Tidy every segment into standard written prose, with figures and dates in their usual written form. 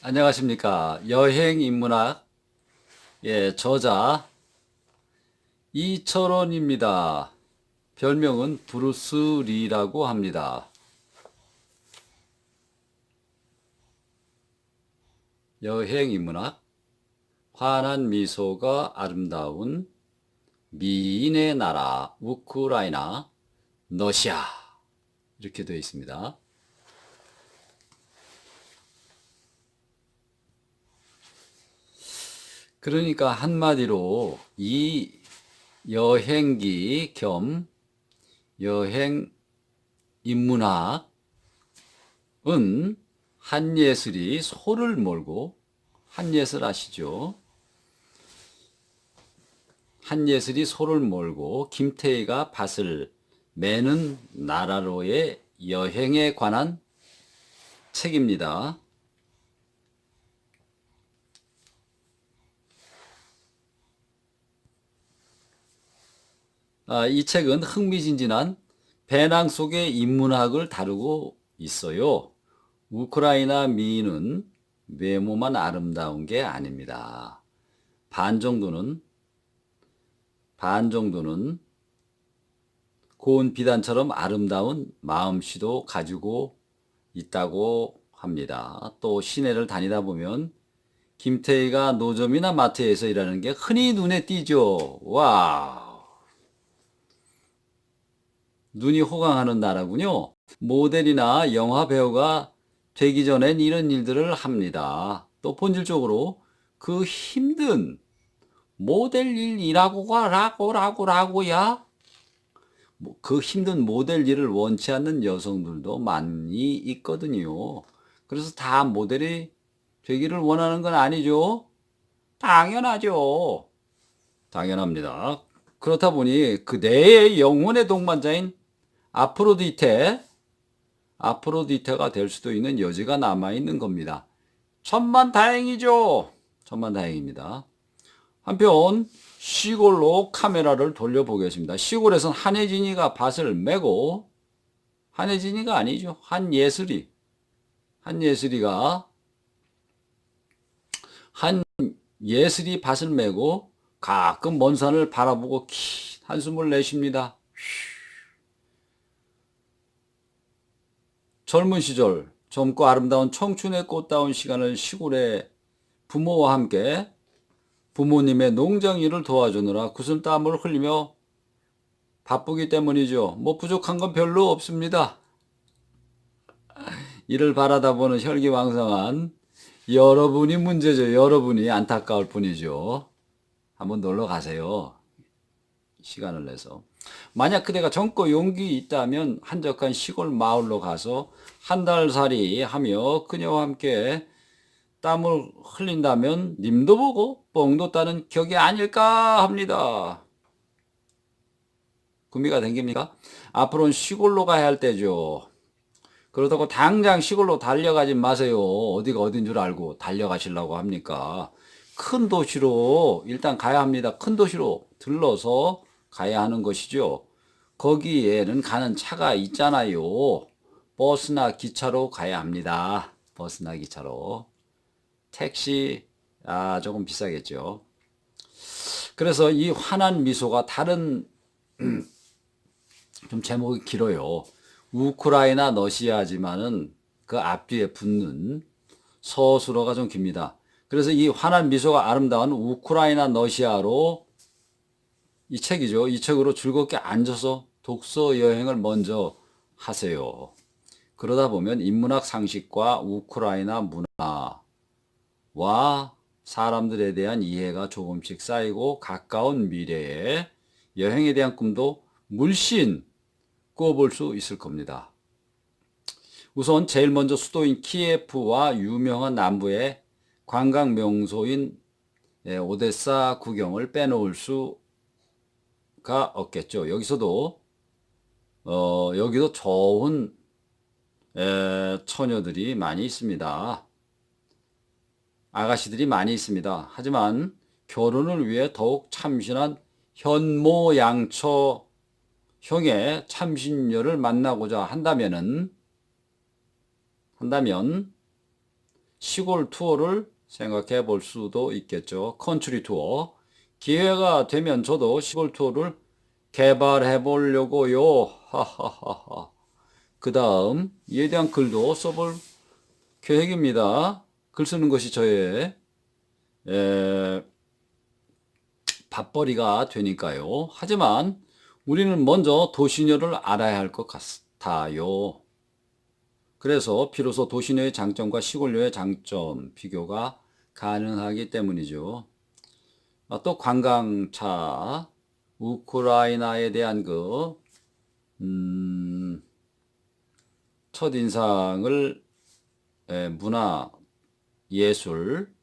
안녕하십니까. 여행인문학, 저자 이철원입니다. 별명은 브루스 리라고 합니다. 여행인문학, 환한 미소가 아름다운 미인의 나라, 우크라이나, 러시아. 이렇게 되어 있습니다. 그러니까 한마디로 이 여행기 겸 여행 인문학은 한예슬이 소를 몰고, 한예슬 아시죠? 한예슬이 소를 몰고 김태희가 밭을 매는 나라로의 여행에 관한 책입니다. 이 책은 흥미진진한 배낭 속의 인문학을 다루고 있어요. 우크라이나 미인은 외모만 아름다운 게 아닙니다. 반 정도는 고운 비단처럼 아름다운 마음씨도 가지고 있다고 합니다. 또 시내를 다니다 보면 김태희가 노점이나 마트에서 일하는 게 흔히 눈에 띄죠. 와, 눈이 호강하는 나라군요. 모델이나 영화 배우가 되기 전엔 이런 일들을 합니다. 또 본질적으로 그 힘든 모델 일이라고야? 그 힘든 모델 일을 원치 않는 여성들도 많이 있거든요. 그래서 다 모델이 되기를 원하는 건 아니죠. 당연하죠. 당연합니다. 그렇다 보니 그 내의 영혼의 동반자인 아프로디테, 아프로디테가 될 수도 있는 여지가 남아있는 겁니다. 천만다행이죠. 천만다행입니다. 한편 시골로 카메라를 돌려보겠습니다. 시골에선 한혜진이가 밭을 메고, 한혜진이가 아니죠. 한예슬이 밭을 메고 가끔 먼 산을 바라보고 키 한숨을 내쉽니다. 젊은 시절, 젊고 아름다운 청춘의 꽃다운 시간을 시골에 부모와 함께 부모님의 농장 일을 도와주느라 구슬땀을 흘리며 바쁘기 때문이죠. 뭐 부족한 건 별로 없습니다. 이를 바라다 보는 혈기왕성한 여러분이 문제죠. 여러분이 안타까울 뿐이죠. 한번 놀러 가세요. 시간을 내서. 만약 그대가 젊고 용기 있다면 한적한 시골 마을로 가서 한 달 살이 하며 그녀와 함께 땀을 흘린다면 님도 보고 뽕도 따는 격이 아닐까 합니다. 구미가 댕깁니까? 앞으로는 시골로 가야 할 때죠. 그렇다고 당장 시골로 달려가지 마세요. 어디가 어딘 줄 알고 달려가시려고 합니까? 큰 도시로 일단 가야 합니다. 큰 도시로 들러서 가야 하는 것이죠. 거기에는 가는 차가 있잖아요. 버스나 기차로 가야 합니다. 버스나 기차로. 택시, 조금 비싸겠죠. 그래서 이 환한 미소가 다른, 좀 제목이 길어요. 우크라이나 러시아지만은 그 앞뒤에 붙는 서술어가 좀 깁니다. 그래서 이 환한 미소가 아름다운 우크라이나 러시아로 이 책이죠. 이 책으로 즐겁게 앉아서 독서 여행을 먼저 하세요. 그러다 보면 인문학 상식과 우크라이나 문화와 사람들에 대한 이해가 조금씩 쌓이고 가까운 미래에 여행에 대한 꿈도 물씬 꾸어볼 수 있을 겁니다. 우선 제일 먼저 수도인 키예프와 유명한 남부의 관광 명소인 오데사 구경을 빼놓을 수가 없겠죠. 여기도 좋은 처녀들이 많이 있습니다. 아가씨들이 많이 있습니다. 하지만 결혼을 위해 더욱 참신한 현모양처 형의 참신녀를 만나고자 한다면 시골 투어를 생각해 볼 수도 있겠죠. 컨트리 투어. 기회가 되면 저도 시골 투어를 개발해 보려고요. 하하하하. 그 다음 이에 대한 글도 써볼 계획입니다. 글 쓰는 것이 저의 에, 밥벌이가 되니까요. 하지만 우리는 먼저 도시녀를 알아야 할 것 같아요. 그래서 비로소 도시녀의 장점과 시골녀의 장점 비교가 가능하기 때문이죠. 또 관광차, 우크라이나에 대한 첫인상을 문화, 예술,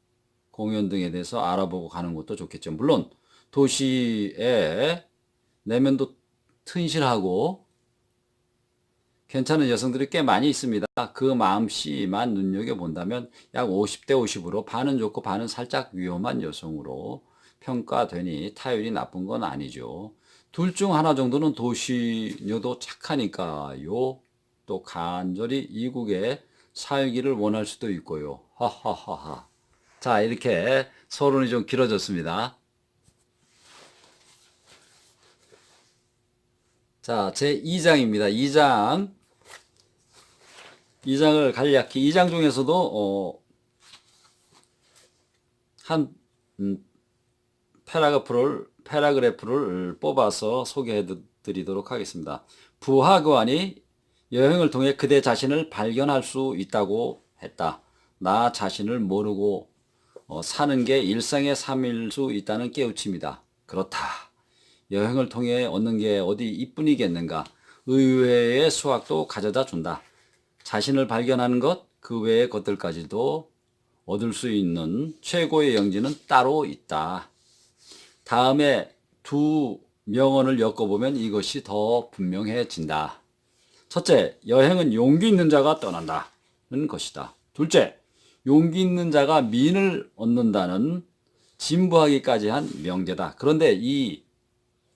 공연 등에 대해서 알아보고 가는 것도 좋겠죠. 물론 도시에 내면도 튼실하고 괜찮은 여성들이 꽤 많이 있습니다. 그 마음씨만 눈여겨본다면 약 50대 50으로 반은 좋고 반은 살짝 위험한 여성으로 평가되니 타율이 나쁜 건 아니죠. 둘 중 하나 정도는 도시녀도 착하니까요. 또 간절히 이국의 살기를 원할 수도 있고요. 하하하하. 자, 이렇게 서론이 좀 길어졌습니다. 자, 제 2장입니다. 2장을 간략히 2장 중에서도 한 패러그래프를 뽑아서 소개해 드리도록 하겠습니다. 부하교환이 여행을 통해 그대 자신을 발견할 수 있다고 했다. 나 자신을 모르고 사는 게 일상의 삶일 수 있다는 깨우침이다. 그렇다. 여행을 통해 얻는 게 어디 이뿐이겠는가. 의외의 수확도 가져다 준다. 자신을 발견하는 것, 그 외의 것들까지도 얻을 수 있는 최고의 영지는 따로 있다. 다음에 두 명언을 엮어보면 이것이 더 분명해진다. 첫째, 여행은 용기 있는 자가 떠난다는 것이다. 둘째, 용기 있는 자가 민을 얻는다는 진부하기까지 한 명제다. 그런데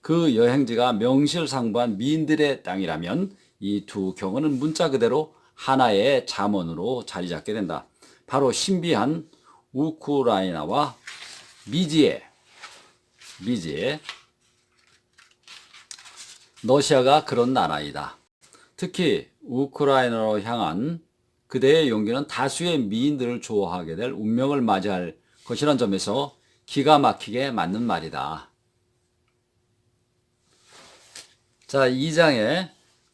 그 여행지가 명실상부한 미인들의 땅이라면 이 두 경어는 문자 그대로 하나의 잠언으로 자리 잡게 된다. 바로 신비한 우크라이나와 미지의 러시아가 그런 나라이다. 특히 우크라이나로 향한 그대의 용기는 다수의 미인들을 좋아하게 될 운명을 맞이할 것이란 점에서 기가 막히게 맞는 말이다. 자, 2장에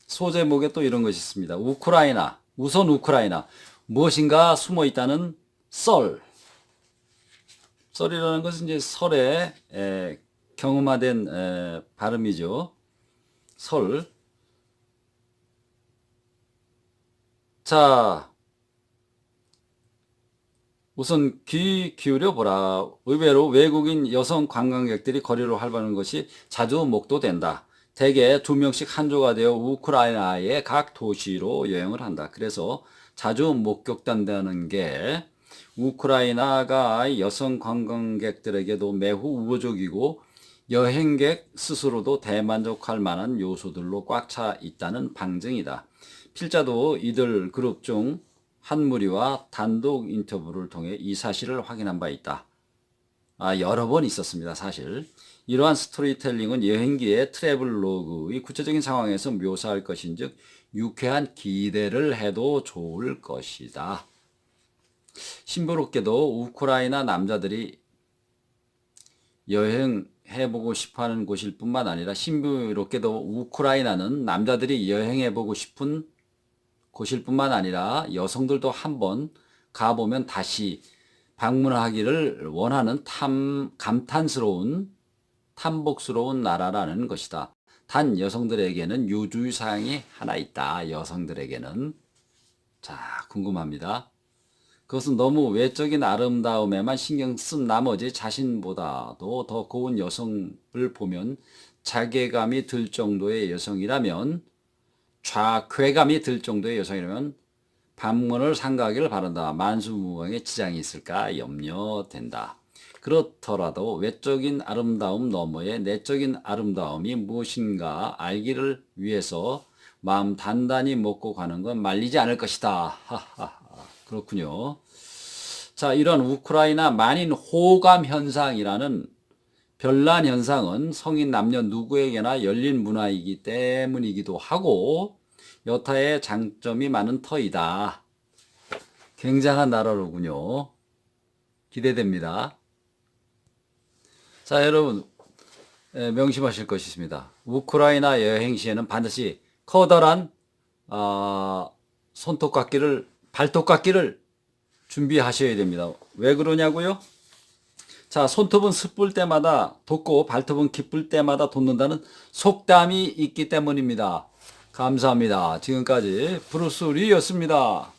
소제목에 또 이런 것이 있습니다. 우크라이나, 우선 우크라이나, 무엇인가 숨어 있다는 썰. 썰이라는 것은 이제 설에 경험화된 발음이죠. 설. 자, 우선 귀 기울여 보라. 의외로 외국인 여성 관광객들이 거리로 활보하는 것이 자주 목도된다. 대개 2명씩 한 조가 되어 우크라이나의 각 도시로 여행을 한다. 그래서 자주 목격된다는 게 우크라이나가 여성 관광객들에게도 매우 우호적이고 여행객 스스로도 대만족할 만한 요소들로 꽉 차 있다는 방증이다. 필자도 이들 그룹 중 한 무리와 단독 인터뷰를 통해 이 사실을 확인한 바 있다. 여러 번 있었습니다, 사실. 이러한 스토리텔링은 여행기의 트래블로그의 구체적인 상황에서 묘사할 것인즉 유쾌한 기대를 해도 좋을 것이다. 신비롭게도 우크라이나 남자들이 여행해보고 싶어하는 곳일 뿐만 아니라 신비롭게도 우크라이나는 남자들이 여행해보고 싶은 곳일 뿐만 아니라 여성들도 한번 가보면 다시 방문하기를 원하는 감탄스러운 탐복스러운 나라라는 것이다. 단 여성들에게는 유주의사항이 하나 있다. 여성들에게는. 자, 궁금합니다. 그것은 너무 외적인 아름다움에만 신경 쓴 나머지 자신보다도 더 고운 여성을 보면 자괴감이 들 정도의 여성이라면 좌괴감이 들 정도의 여성이라면 방문을 삼가하기를 바란다. 만수무강에 지장이 있을까 염려된다. 그렇더라도 외적인 아름다움 너머에 내적인 아름다움이 무엇인가 알기를 위해서 마음 단단히 먹고 가는 건 말리지 않을 것이다. 하하하. 그렇군요. 자, 이런 우크라이나 만인 호감 현상이라는 별난 현상은 성인 남녀 누구에게나 열린 문화이기 때문이기도 하고 여타의 장점이 많은 터이다. 굉장한 나라로군요. 기대됩니다. 자, 여러분 명심하실 것이 있습니다. 우크라이나 여행 시에는 반드시 커다란 손톱깎이를 발톱깎이를 준비하셔야 됩니다. 왜 그러냐고요? 자, 손톱은 습불 때마다 돋고 발톱은 기쁠 때마다 돋는다는 속담이 있기 때문입니다. 감사합니다. 지금까지 브루스 리였습니다.